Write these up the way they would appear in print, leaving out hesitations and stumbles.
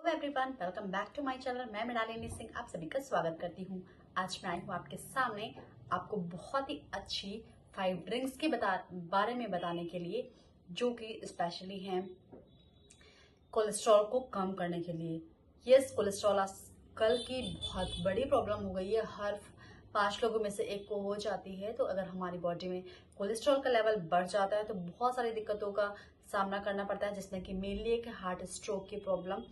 Hello everyone, welcome back to my channel. मैं मृणालिनी सिंह आप सभी का स्वागत करती हूँ। आज मैं आई हूँ आपके सामने आपको बहुत ही अच्छी 5 ड्रिंक्स के बारे में बताने के लिए, जो कि स्पेशली हैं कोलेस्ट्रॉल को कम करने के लिए। यस, कोलेस्ट्रॉल आजकल की बहुत बड़ी प्रॉब्लम हो गई है। हर 5 लोगों में से एक को हो जाती है। तो अगर हमारी बॉडी में कोलेस्ट्रॉल का लेवल बढ़ जाता है तो बहुत सारी दिक्कतों का सामना करना पड़ता है, जिसमें कि मेनली एक हार्ट स्ट्रोक की प्रॉब्लम,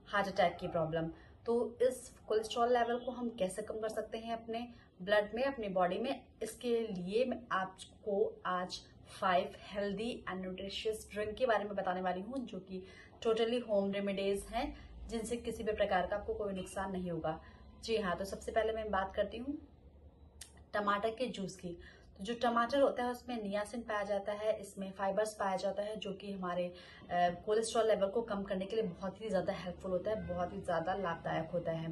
हार्ट अटैक की प्रॉब्लम। तो इस कोलेस्ट्रॉल लेवल को हम कैसे कम कर सकते हैं अपने ब्लड में, अपनी बॉडी में? इसके लिए मैं आपको आज 5 हेल्दी एंड न्यूट्रिशियस ड्रिंक के बारे में बताने वाली हूँ, जो कि टोटली होम रेमेडीज हैं, जिनसे किसी भी प्रकार का आपको कोई नुकसान नहीं होगा। जी हाँ, तो सबसे पहले मैं बात करती हूँ टमाटर के जूस की। तो जो टमाटर होता है उसमें नियासिन पाया जाता है, इसमें फाइबर्स पाया जाता है, जो कि हमारे कोलेस्ट्रॉल लेवल को कम करने के लिए बहुत ही ज़्यादा हेल्पफुल होता है, बहुत ही ज़्यादा लाभदायक होता है।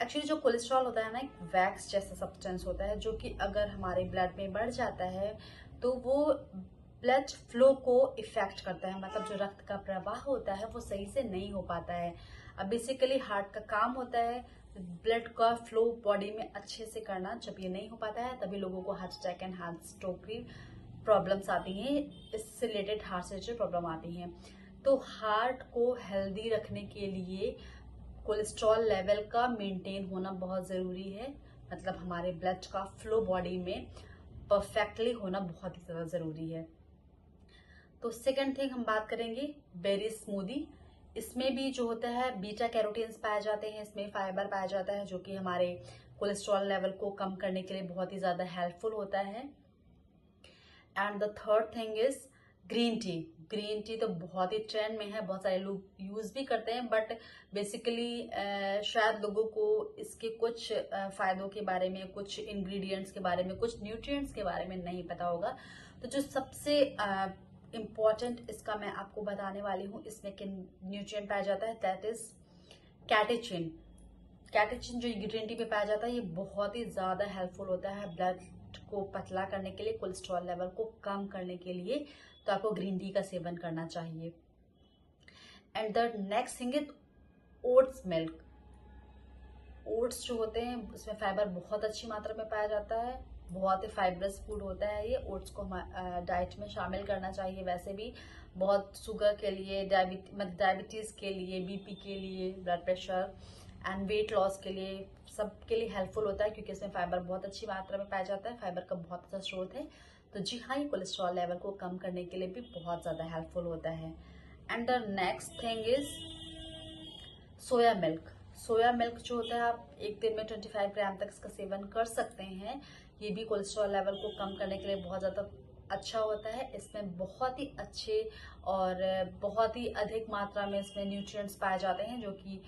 एक्चुअली जो कोलेस्ट्रॉल होता है ना, एक वैक्स जैसा सब्सटेंस होता है, जो कि अगर हमारे ब्लड में बढ़ जाता है तो वो ब्लड फ्लो को इफेक्ट करता है। मतलब जो रक्त का प्रवाह होता है वो सही से नहीं हो पाता है। अब बेसिकली हार्ट का काम होता है ब्लड का फ्लो बॉडी में अच्छे से करना। जब ये नहीं हो पाता है तभी लोगों को heart attack and heart stroke की प्रॉब्लम्स आती हैं, इससे रिलेटेड हार्ट से रिलेटेड प्रॉब्लम आती हैं। तो हार्ट को हेल्दी रखने के लिए कोलेस्ट्रॉल लेवल का मेंटेन होना बहुत ज़रूरी है। मतलब हमारे ब्लड का फ्लो बॉडी में परफेक्टली होना बहुत ही ज़्यादा ज़रूरी है। तो सेकंड थिंग हम बात करेंगे बेरी स्मूदी। इसमें भी जो होता है बीटा कैरोटीन्स पाए जाते हैं, इसमें फाइबर पाया जाता है, जो कि हमारे कोलेस्ट्रॉल लेवल को कम करने के लिए बहुत ही ज़्यादा हेल्पफुल होता है। And the third thing is green tea. Green tea तो बहुत ही ट्रेंड में है, बहुत सारे लोग यूज भी करते हैं, बट बेसिकली शायद लोगों को इसके कुछ फायदों के बारे में, कुछ इंग्रेडिएंट्स के बारे में, कुछ न्यूट्रिएंट्स के बारे में नहीं पता होगा। तो जो सबसे इम्पॉर्टेंट इसका मैं आपको बताने वाली हूँ, इसमें किन न्यूट्रिएंट पाया जाता है, दैट इज कैटेचिन। कैटेचिन जो ग्रीन टी में पाया जाता है, ये बहुत ही ज्यादा हेल्पफुल होता है ब्लड को पतला करने के लिए, कोलेस्ट्रॉल लेवल को कम करने के लिए। तो आपको ग्रीन टी का सेवन करना चाहिए। And the next thing is oats milk. Oats जो होते हैं उसमें फाइबर बहुत अच्छी मात्रा में पाया जाता है, बहुत ही फाइबरस फूड होता है ये। ओट्स को डाइट में शामिल करना चाहिए। वैसे भी बहुत शुगर के लिए, डायबिटीज के लिए, बीपी के लिए, blood pressure and weight loss के लिए, सबके लिए हेल्पफुल होता है, क्योंकि इसमें फाइबर बहुत अच्छी मात्रा में पाया जाता है। फाइबर का बहुत अच्छा स्रोत है। तो जी हाँ, ये कोलेस्ट्रॉल लेवल को कम करने के लिए भी बहुत ज्यादा हेल्पफुल होता है। And the next thing is soya milk. Soya milk जो होता है, आप एक दिन में 25 ग्राम तक इसका सेवन कर सकते हैं। ये भी कोलेस्ट्रॉल लेवल को कम करने के लिए बहुत ज़्यादा अच्छा होता है। इसमें बहुत ही अच्छे और बहुत ही अधिक मात्रा में इसमें न्यूट्रिएंट्स पाए जाते हैं, जो कि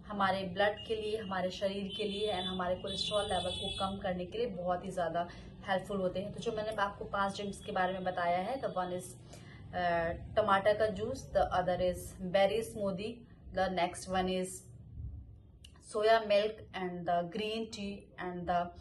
हमारे ब्लड के लिए, हमारे शरीर के लिए एंड हमारे कोलेस्ट्रॉल लेवल को कम करने के लिए बहुत ही ज़्यादा हेल्पफुल होते हैं। तो जो मैंने आपको 5 ड्रिंक्स के बारे में बताया है, द वन इज टमाटर का juice, the other is berry smoothie, the next one is soya milk and the green tea and the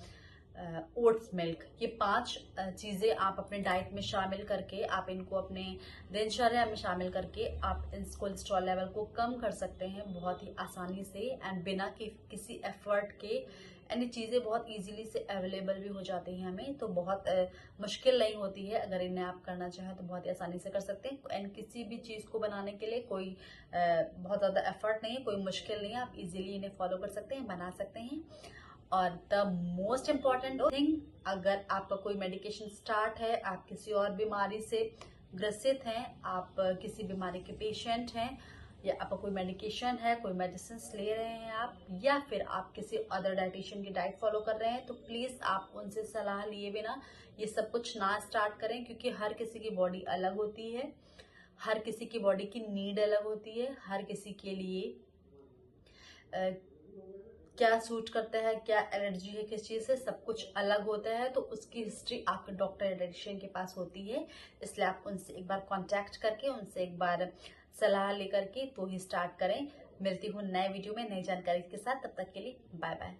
oats milk. ये 5 चीजें आप अपने डाइट में शामिल करके, आप इनको अपने दिनचर्या में शामिल करके आप इस कोलेस्ट्रॉल लेवल को कम कर सकते हैं बहुत ही आसानी से एंड बिना किसी एफर्ट के। एंड ये चीजें बहुत इजीली से अवेलेबल भी हो जाती हैं हमें, तो बहुत मुश्किल नहीं होती है। अगर इन्हें आप करना चाहें तो बहुत ही आसानी से कर सकते हैं। एंड किसी भी चीज को बनाने के लिए कोई बहुत ज्यादा एफर्ट नहीं है, कोई मुश्किल नहीं है। आप इजीली इन्हें फॉलो कर सकते हैं, बना सकते हैं। और द मोस्ट इम्पॉर्टेंट थिंग, अगर आपका कोई मेडिकेशन स्टार्ट है, आप किसी और बीमारी से ग्रसित हैं, आप किसी बीमारी के पेशेंट हैं, या आपका कोई मेडिकेशन है, कोई मेडिसिन ले रहे हैं आप, या फिर आप किसी अदर डाइटिशियन की डाइट फॉलो कर रहे हैं, तो प्लीज आप उनसे सलाह लिए बिना ये सब कुछ ना स्टार्ट करें, क्योंकि हर किसी की बॉडी अलग होती है, हर किसी की बॉडी की नीड अलग होती है, हर किसी के लिए क्या सूट करता है, क्या एलर्जी है किस चीज से, सब कुछ अलग होता है। तो उसकी हिस्ट्री आपके डॉक्टर या डाइटिशियन के पास होती है, इसलिए आप उनसे एक बार कांटेक्ट करके, उनसे एक बार सलाह लेकर के तो ही स्टार्ट करें। मिलती हूँ नए वीडियो में नई जानकारी के साथ, तब तक के लिए बाय बाय।